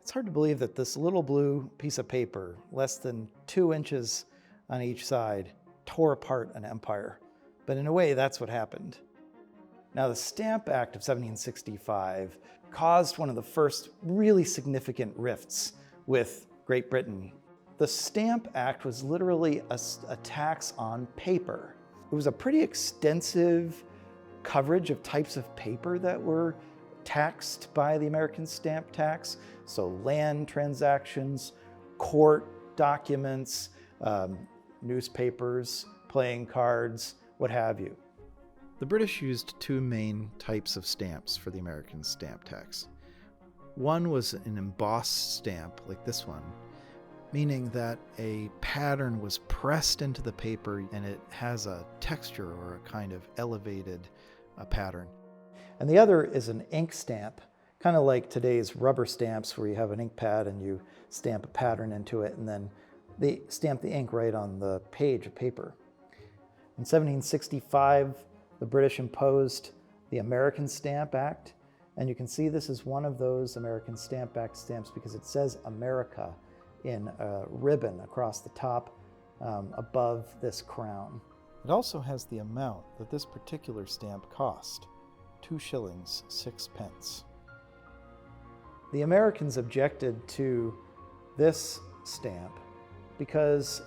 It's hard to believe that this little blue piece of paper, less than 2 inches on each side, tore apart an empire. But in a way, that's what happened. Now, the Stamp Act of 1765 caused one of the first really significant rifts with Great Britain. The Stamp Act was literally a tax on paper. It was a pretty extensive coverage of types of paper that were taxed by the American stamp tax. So land transactions, court documents, newspapers, playing cards, what have you. The British used 2 main types of stamps for the American stamp tax. One was an embossed stamp, like this one, meaning that a pattern was pressed into the paper and it has a texture or a kind of elevated pattern. And the other is an ink stamp, kind of like today's rubber stamps where you have an ink pad and you stamp a pattern into it and then they stamp the ink right on the page of paper. In 1765, the British imposed the American Stamp Act, and you can see this is one of those American Stamp Act stamps because it says America in a ribbon across the top above this crown. It also has the amount that this particular stamp cost, 2 shillings 6 pence. The Americans objected to this stamp because,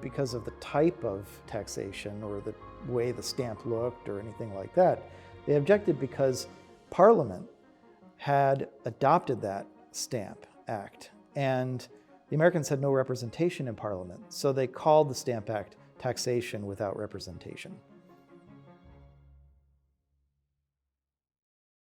because of the type of taxation or the way the stamp looked or anything like that. They objected because Parliament had adopted that Stamp Act and the Americans had no representation in Parliament, so they called the Stamp Act taxation without representation.